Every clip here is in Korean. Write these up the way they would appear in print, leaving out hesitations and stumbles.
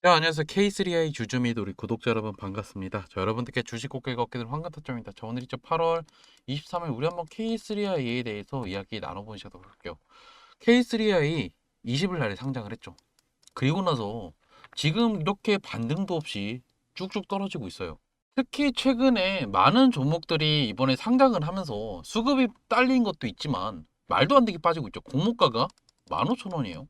네, 안녕하세요. K3i 주주및 우리 구독자 여러분 반갑습니다. 여러분들께 주식 꽃길 걷게 된 황금타점입니다. 오늘이죠 8월 23일 우리 한번 K3i에 대해서 이야기 나눠보시도록 할게요. K3i 20일 날에 상장을 했죠. 그리고 나서 지금 이렇게 반등도 없이 쭉쭉 떨어지고 있어요. 특히 최근에 많은 종목들이 이번에 상장을 하면서 수급이 딸린 것도 있지만 말도 안 되게 빠지고 있죠. 공모가가 15,000원이에요.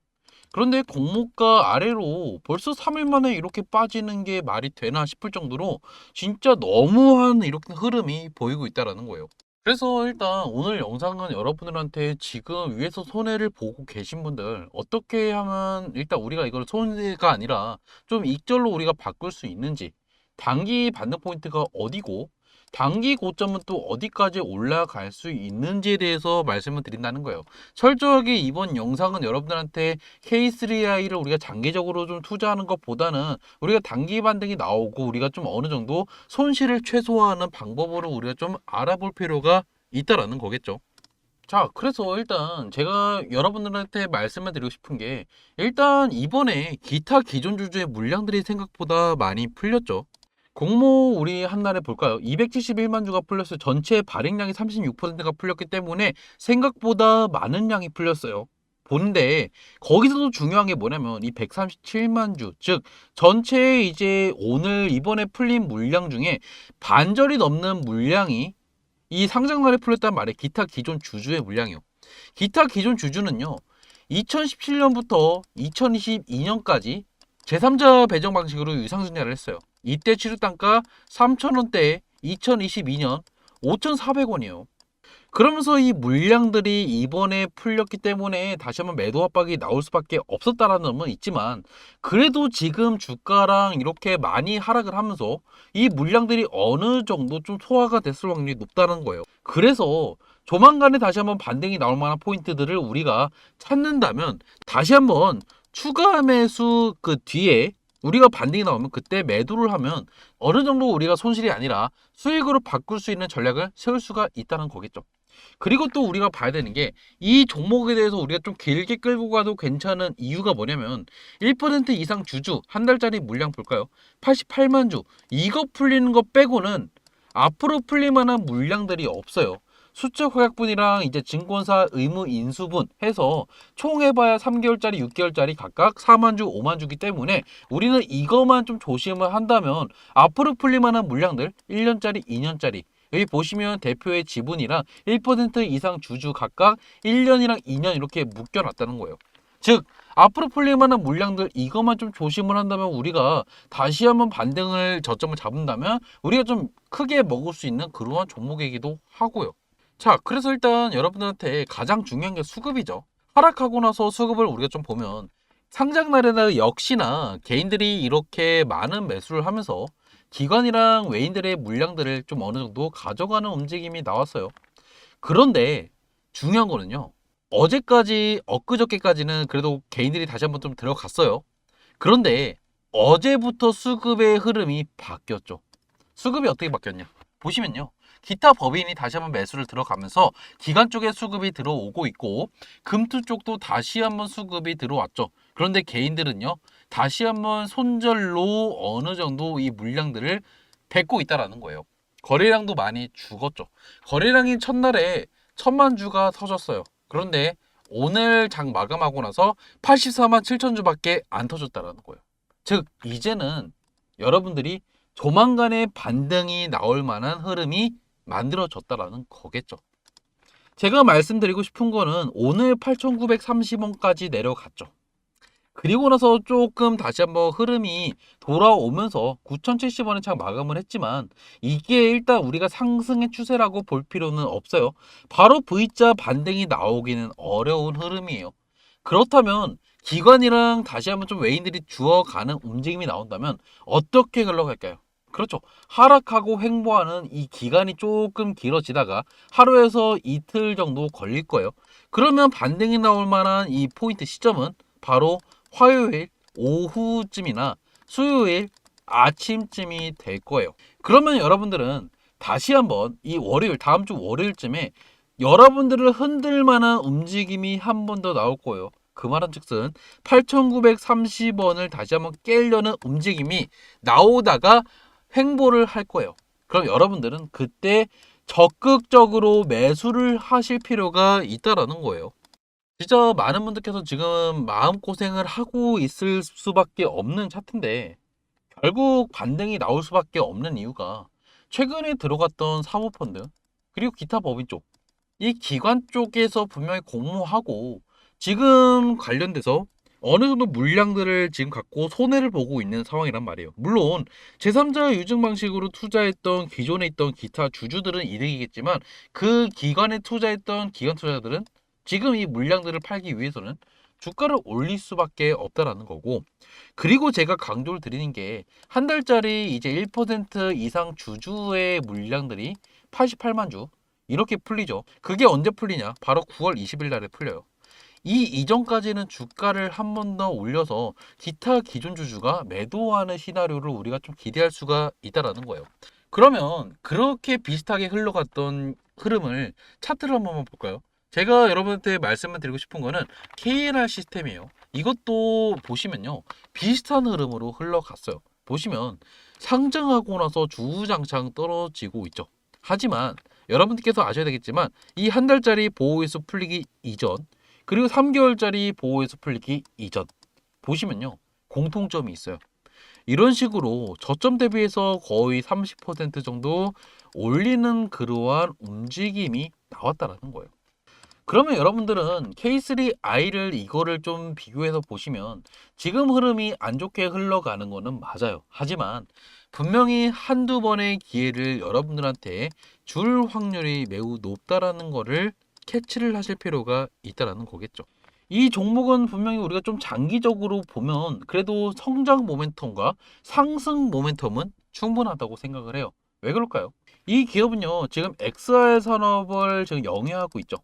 그런데 공모가 아래로 벌써 3일 만에 이렇게 빠지는 게 말이 되나 싶을 정도로 진짜 너무한 이렇게 흐름이 보이고 있다는 거예요. 그래서 일단 오늘 영상은 여러분들한테 지금 위에서 손해를 보고 계신 분들 어떻게 하면 일단 우리가 이걸 손해가 아니라 좀 익절로 우리가 바꿀 수 있는지, 단기 반등 포인트가 어디고 단기 고점은 또 어디까지 올라갈 수 있는지에 대해서 말씀을 드린다는 거예요. 철저하게 이번 영상은 여러분들한테 K3i를 우리가 장기적으로 좀 투자하는 것보다는 우리가 단기 반등이 나오고 우리가 좀 어느 정도 손실을 최소화하는 방법으로 우리가 좀 알아볼 필요가 있다라는 거겠죠. 자, 그래서 일단 제가 여러분들한테 말씀을 드리고 싶은 게 일단 이번에 기타 기존 주주의 물량들이 생각보다 많이 풀렸죠. 공모 우리 한날에 볼까요? 271만 주가 풀렸어요. 전체 발행량이 36%가 풀렸기 때문에 생각보다 많은 양이 풀렸어요. 본데 거기서도 중요한 게 뭐냐면 이 137만 주, 즉 전체 이제 오늘 이번에 풀린 물량 중에 반절이 넘는 물량이 이 상장날에 풀렸단 말이에요. 기타 기존 주주의 물량이요. 기타 기존 주주는요. 2017년부터 2022년까지 제3자 배정 방식으로 유상증자를 했어요. 이때 취득단가 3,000원대에 2022년 5,400원이에요. 그러면서 이 물량들이 이번에 풀렸기 때문에 다시 한번 매도 압박이 나올 수밖에 없었다라는 점은 있지만 그래도 지금 주가랑 이렇게 많이 하락을 하면서 이 물량들이 어느 정도 좀 소화가 됐을 확률이 높다는 거예요. 그래서 조만간에 다시 한번 반등이 나올 만한 포인트들을 우리가 찾는다면 다시 한번 추가 매수 그 뒤에 우리가 반등이 나오면 그때 매도를 하면 어느 정도 우리가 손실이 아니라 수익으로 바꿀 수 있는 전략을 세울 수가 있다는 거겠죠. 그리고 또 우리가 봐야 되는 게 이 종목에 대해서 우리가 좀 길게 끌고 가도 괜찮은 이유가 뭐냐면 1% 이상 주주 한 달짜리 물량 볼까요? 88만 주 이거 풀리는 거 빼고는 앞으로 풀릴 만한 물량들이 없어요. 수적 허약분이랑 이제 증권사 의무 인수분 해서 총 해봐야 3개월짜리, 6개월짜리 각각 4만 주, 5만 주기 때문에 우리는 이것만 좀 조심을 한다면 앞으로 풀릴 만한 물량들 1년짜리, 2년짜리 여기 보시면 대표의 지분이랑 1% 이상 주주 각각 1년이랑 2년 이렇게 묶여놨다는 거예요. 즉 앞으로 풀릴 만한 물량들 이것만 좀 조심을 한다면 우리가 다시 한번 반등을 저점을 잡는다면 우리가 좀 크게 먹을 수 있는 그러한 종목이기도 하고요. 자, 그래서 일단 여러분들한테 가장 중요한 게 수급이죠. 하락하고 나서 수급을 우리가 좀 보면 상장 날에는 역시나 개인들이 이렇게 많은 매수를 하면서 기관이랑 외인들의 물량들을 좀 어느 정도 가져가는 움직임이 나왔어요. 그런데 중요한 거는요. 어제까지, 엊그저께까지는 그래도 개인들이 다시 한번 좀 들어갔어요. 그런데 어제부터 수급의 흐름이 바뀌었죠. 수급이 어떻게 바뀌었냐? 보시면요. 기타 법인이 다시 한번 매수를 들어가면서 기관 쪽에 수급이 들어오고 있고 금투 쪽도 다시 한번 수급이 들어왔죠. 그런데 개인들은요. 다시 한번 손절로 어느 정도 이 물량들을 뱉고 있다라는 거예요. 거래량도 많이 죽었죠. 거래량이 첫날에 1,000만 주가 터졌어요. 그런데 오늘 장 마감하고 나서 84만 7천 주밖에 안 터졌다라는 거예요. 즉 이제는 여러분들이 조만간에 반등이 나올 만한 흐름이 만들어졌다라는 거겠죠. 제가 말씀드리고 싶은 거는 오늘 8,930원까지 내려갔죠. 그리고 나서 조금 다시 한번 흐름이 돌아오면서 9,070원에 참 마감을 했지만 이게 일단 우리가 상승의 추세라고 볼 필요는 없어요. 바로 V자 반등이 나오기는 어려운 흐름이에요. 그렇다면 기관이랑 다시 한번 좀 외인들이 주어가는 움직임이 나온다면 어떻게 흘러갈까요? 그렇죠. 하락하고 횡보하는 이 기간이 조금 길어지다가 하루에서 이틀 정도 걸릴 거예요. 그러면 반등이 나올 만한 이 포인트 시점은 바로 화요일 오후쯤이나 수요일 아침쯤이 될 거예요. 그러면 여러분들은 다시 한번 이 월요일, 다음 주 월요일쯤에 여러분들을 흔들 만한 움직임이 한 번 더 나올 거예요. 그 말은즉슨 8,930원을 다시 한번 깨려는 움직임이 나오다가 횡보를 할 거예요. 그럼 여러분들은 그때 적극적으로 매수를 하실 필요가 있다라는 거예요. 진짜 많은 분들께서 지금 마음고생을 하고 있을 수밖에 없는 차트인데 결국 반등이 나올 수밖에 없는 이유가 최근에 들어갔던 사모펀드 그리고 기타 법인 쪽, 이 기관 쪽에서 분명히 공모하고 지금 관련돼서 어느 정도 물량들을 지금 갖고 손해를 보고 있는 상황이란 말이에요. 물론 제3자 유증 방식으로 투자했던 기존에 있던 기타 주주들은 이득이겠지만 그 기관에 투자했던 기관 투자자들은 지금 이 물량들을 팔기 위해서는 주가를 올릴 수밖에 없다라는 거고, 그리고 제가 강조를 드리는 게 한 달짜리 이제 1% 이상 주주의 물량들이 88만 주 이렇게 풀리죠. 그게 언제 풀리냐? 바로 9월 20일 날에 풀려요. 이 이전까지는 주가를 한 번 더 올려서 기타 기존 주주가 매도하는 시나리오를 우리가 좀 기대할 수가 있다라는 거예요. 그러면 그렇게 비슷하게 흘러갔던 흐름을 차트를 한번 볼까요? 제가 여러분한테 말씀을 드리고 싶은 거는 KNR 시스템이에요. 이것도 보시면요, 비슷한 흐름으로 흘러갔어요. 보시면 상장하고 나서 주구장창 떨어지고 있죠. 하지만 여러분들께서 아셔야 되겠지만 이 한 달짜리 보호에서 풀리기 이전 그리고 3개월짜리 보호에서 풀리기 이전 보시면요, 공통점이 있어요. 이런 식으로 저점 대비해서 거의 30% 정도 올리는 그러한 움직임이 나왔다라는 거예요. 그러면 여러분들은 K3I를 이거를 좀 비교해서 보시면 지금 흐름이 안 좋게 흘러가는 거는 맞아요. 하지만 분명히 한두 번의 기회를 여러분들한테 줄 확률이 매우 높다라는 거를 캐치를 하실 필요가 있다라는 거겠죠. 이 종목은 분명히 우리가 좀 장기적으로 보면 그래도 성장 모멘텀과 상승 모멘텀은 충분하다고 생각을 해요. 왜 그럴까요? 이 기업은요, 지금 XR 산업을 지금 영위하고 있죠.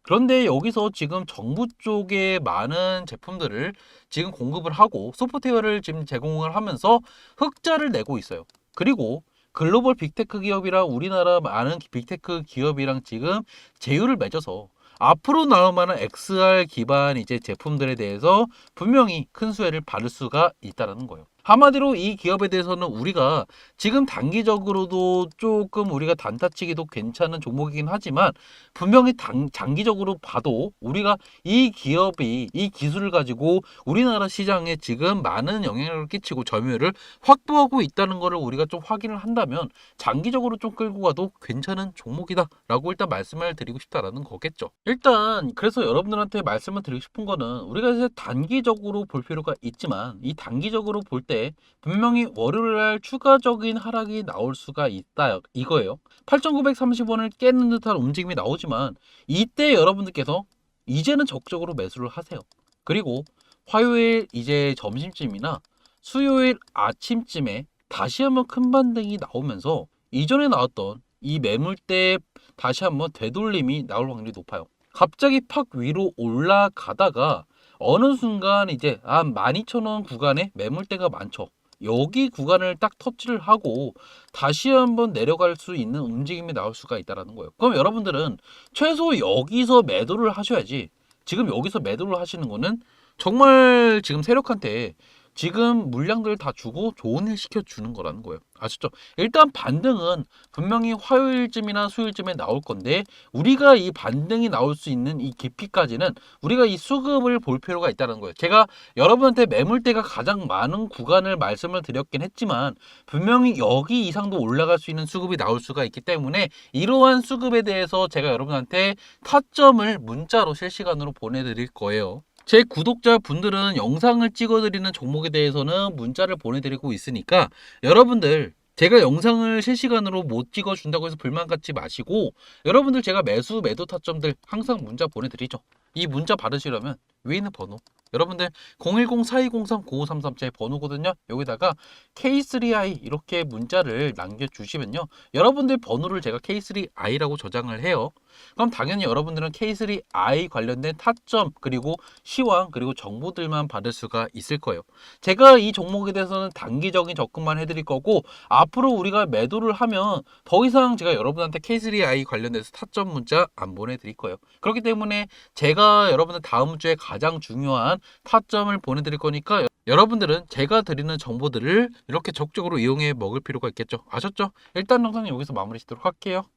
그런데 여기서 지금 정부 쪽에 많은 제품들을 지금 공급을 하고 소프트웨어를 지금 제공을 하면서 흑자를 내고 있어요. 그리고 글로벌 빅테크 기업이랑 우리나라 많은 빅테크 기업이랑 지금 제휴를 맺어서 앞으로 나올 만한 XR 기반 이제 제품들에 대해서 분명히 큰 수혜를 받을 수가 있다는 거예요. 한마디로 이 기업에 대해서는 우리가 지금 단기적으로도 조금 우리가 단타치기도 괜찮은 종목이긴 하지만 분명히 장기적으로 봐도 우리가 이 기업이 이 기술을 가지고 우리나라 시장에 지금 많은 영향력을 끼치고 점유율을 확보하고 있다는 것을 우리가 좀 확인을 한다면 장기적으로 좀 끌고 가도 괜찮은 종목이다 라고 일단 말씀을 드리고 싶다라는 거겠죠. 일단 그래서 여러분들한테 말씀을 드리고 싶은 거는 우리가 이제 단기적으로 볼 필요가 있지만 이 단기적으로 볼 때 분명히 월요일날 추가적인 하락이 나올 수가 있다 이거예요. 8,930원을 깨는 듯한 움직임이 나오지만 이때 여러분들께서 이제는 적극적으로 매수를 하세요. 그리고 화요일 이제 점심쯤이나 수요일 아침쯤에 다시 한번 큰 반등이 나오면서 이전에 나왔던 이 매물대 다시 한번 되돌림이 나올 확률이 높아요. 갑자기 팍 위로 올라가다가 어느 순간 이제 12,000원 구간에 매물대가 많죠. 여기 구간을 딱 터치를 하고 다시 한번 내려갈 수 있는 움직임이 나올 수가 있다는 거예요. 그럼 여러분들은 최소 여기서 매도를 하셔야지, 지금 여기서 매도를 하시는 거는 정말 지금 세력한테 지금 물량들을 다 주고 좋은 일 시켜주는 거라는 거예요. 아셨죠? 일단 반등은 분명히 화요일쯤이나 수요일쯤에 나올 건데 우리가 이 반등이 나올 수 있는 이 깊이까지는 우리가 이 수급을 볼 필요가 있다는 거예요. 제가 여러분한테 매물대가 가장 많은 구간을 말씀을 드렸긴 했지만 분명히 여기 이상도 올라갈 수 있는 수급이 나올 수가 있기 때문에 이러한 수급에 대해서 제가 여러분한테 타점을 문자로 실시간으로 보내드릴 거예요. 제 구독자분들은 영상을 찍어드리는 종목에 대해서는 문자를 보내드리고 있으니까 여러분들 제가 영상을 실시간으로 못 찍어준다고 해서 불만 갖지 마시고 여러분들 제가 매수 매도 타점들 항상 문자 보내드리죠. 이 문자 받으시려면 위에 있는 번호 여러분들 010-4203-9533 제 번호거든요. 여기다가 K3i 이렇게 문자를 남겨주시면요. 여러분들 번호를 제가 K3i라고 저장을 해요. 그럼 당연히 여러분들은 K3i 관련된 타점 그리고 시황 그리고 정보들만 받을 수가 있을 거예요. 제가 이 종목에 대해서는 단기적인 접근만 해드릴 거고 앞으로 우리가 매도를 하면 더 이상 제가 여러분한테 K3i 관련돼서 타점 문자 안 보내드릴 거예요. 그렇기 때문에 제가 여러분들 다음 주에 가장 중요한 타점을 보내드릴 거니까 여러분들은 제가 드리는 정보들을 이렇게 적극적으로 이용해 먹을 필요가 있겠죠. 아셨죠? 일단 영상은 여기서 마무리 짓도록 할게요.